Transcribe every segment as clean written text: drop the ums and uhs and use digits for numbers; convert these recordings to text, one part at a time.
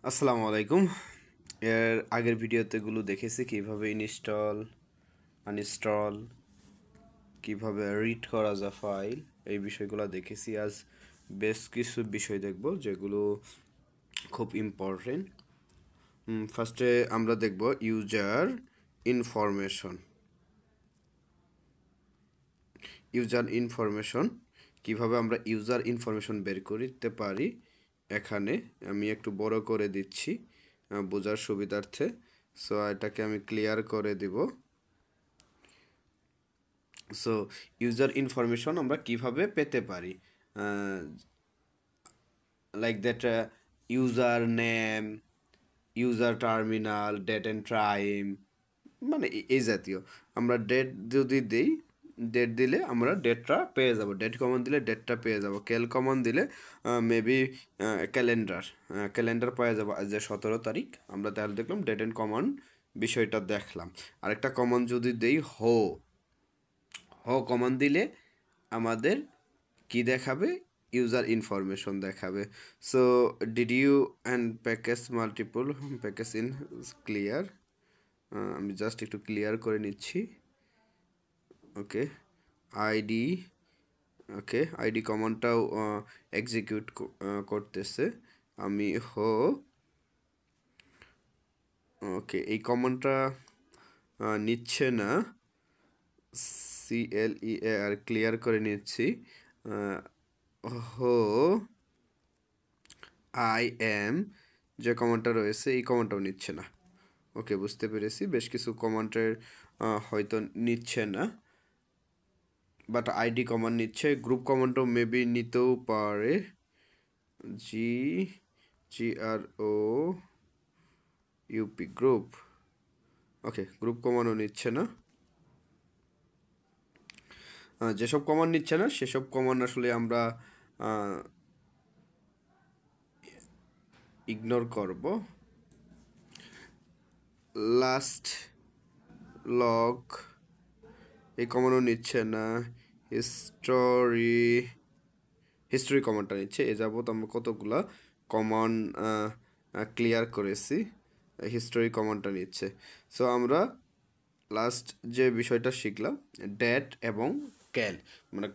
আসসালামু আলাইকুম। এর আগের ভিডিওতে গুলো দেখেছি কিভাবে ইনস্টল আনইনস্টল কিভাবে রিড করা যায় ফাইল, এই বিষয়গুলো দেখেছি। আজ বেশ কিছু বিষয় দেখব যেগুলো খুব ইম্পর্টেন্ট। ফার্স্টে আমরা দেখব ইউজার ইনফরমেশন। কিভাবে আমরা ইউজার ইনফরমেশন বের করতে পারি। এখানে আমি একটু বড় করে দিচ্ছি বোঝার সুবিধার্থে। সো এটাকে আমি ক্লিয়ার করে দিব। সো ইউজার ইনফরমেশন আমরা কিভাবে পেতে পারি, like that user name, user terminal, date and time, মানে এই জাতীয়। আমরা ডেট যদি দিই, ডেট দিলে আমরা ডেটটা পেয়ে যাব, ডেট কমন দিলে ডেটটা পেয়ে যাব, ক্যাল কমন দিলে মেবি ক্যালেন্ডার ক্যালেন্ডার পেয়ে যাব। আজ যে 17 তারিখ, আমরা তাহলে দেখলাম ডেট অ্যান্ড কমন বিষয়টা দেখলাম। আরেকটা কমন যদি দেই হো কমন দিলে আমাদের কি দেখাবে, ইউজার ইনফরমেশন দেখাবে। So did you and package multiple package in clear, আমি জাস্ট একটু ক্লিয়ার করে নিচ্ছি। ওকে, আইডি, ওকে আইডি কমনটাও এক্সিকিউট করতেছে। আমি ওকে এই কমনটা নিচ্ছে না, CLEAR ক্লিয়ার করে নিচ্ছি। হো আই এম যে কমান্ডটা রয়েছে এই কমান্ডটাও নিচ্ছে না। ওকে, বুঝতে পেরেছি, বেশ কিছু কমান্ডের হয়তো নিচ্ছে না, বাট আইডি কমান্ড নিচ্ছে। গ্রুপ কমান্ডও মেবি নিতেও পারে, GROUP গ্রুপ। ওকে, গ্রুপ কমান্ডও নিচ্ছে না। যেসব কমান্ড নিচ্ছে না সেসব কমান্ড আসলে আমরা ইগনোর করব। লাস্ট লগ এই কমান্ডও নিচ্ছে না। হিস্টোরি কমান্ডটা নিচ্ছে। এ যাবত আমরা কতগুলা কমান্ড ক্লিয়ার করেছি, হিস্টোরি কমান্ডটা নিচ্ছে। সো আমরা লাস্ট যে বিষয়টা শিখলাম, ডেট এবং ক্যাল, মানে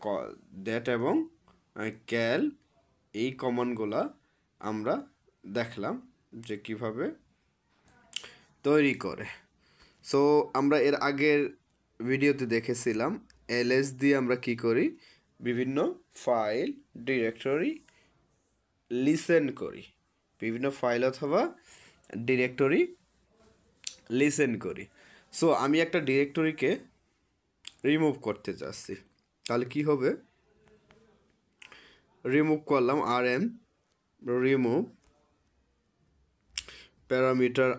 ডেট এবং ক্যাল, এই কমান্ডগুলা আমরা দেখলাম যে কিভাবে তৈরি করে। সো আমরা এর আগের ভিডিওতে দেখেছিলাম এলএস দিয়ে আমরা কি করি, বিভিন্ন ফাইল ডিরেক্টরি লিসেন করি, বিভিন্ন ফাইল অথবা ডিরেক্টরি লিসেন করি। সো আমি একটা ডিরেক্টরিকে রিমুভ করতে চাচ্ছি, তাহলে কি হবে, রিমুভ করলাম RM রিমুভ প্যারামিটার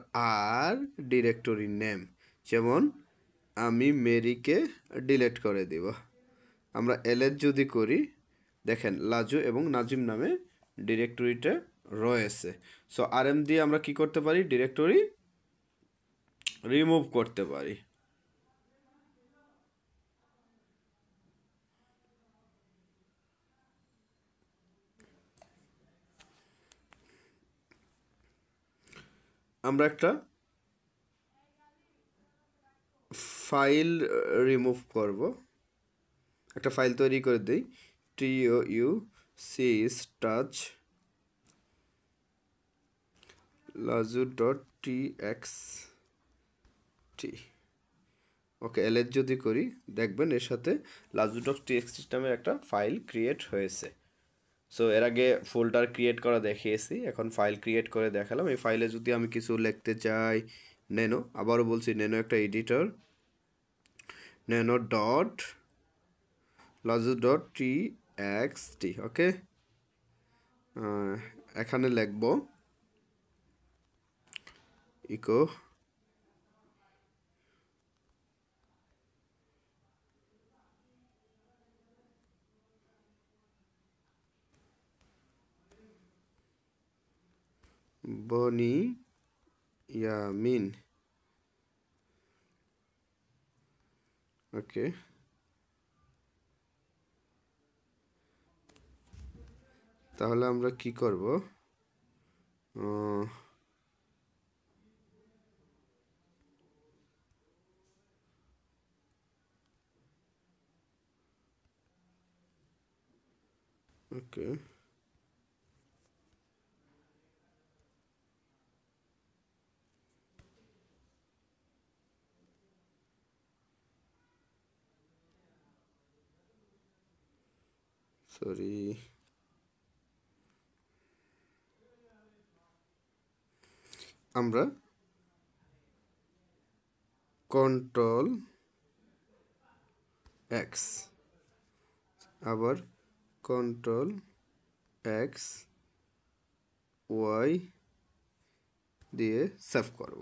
আর ডিরেক্টরি নেম, যেমন আমি মেরিকে ডিলিট করে দিব। আমরা এলএস যদি করি, দেখেন লাজু এবং নাজিম নামে ডিরেক্টরিটা রয়েছে। সো RM দিয়ে আমরা কি করতে পারি, ডিরেক্টরি রিমুভ করতে পারি। আমরা একটা ফাইল রিমুভ করব, একটা ফাইল তৈরি করে দিই, touch lazu.txt। ওকে, এলএস যদি করি দেখবেন এর সাথে lazu.txt নামের একটা ফাইল ক্রিয়েট হয়েছে। সো এর আগে ফোল্ডার ক্রিয়েট করা দেখিয়েছি, এখন ফাইল ক্রিয়েট করে দেখালাম। এই ফাইলে যদি আমি কিছু লিখতে চাই, নেনো, আবারও বলছি নেনো একটা এডিটর, নেনো ডট lazu.txt। ওকে, এখানে লিখব ইকো বনি ইয়ামিন। ওকে, তাহলে আমরা কি করব, ওকে, সরি, আমরা কন্ট্রোল এক্স, আবার কন্ট্রোল এক্স ওয়াই দিয়ে সেভ করব।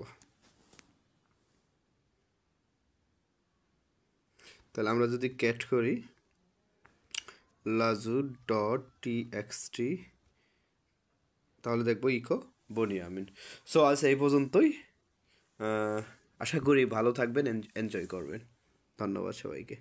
তাহলে আমরা যদি ক্যাট করি লাজু ডট টি এক্স টি, তাহলে দেখবো ইকো বনিয়ামিন। সো আজ এই পর্যন্তই। আশা করি ভালো থাকবেন, এনজয় করবেন। ধন্যবাদ সবাইকে।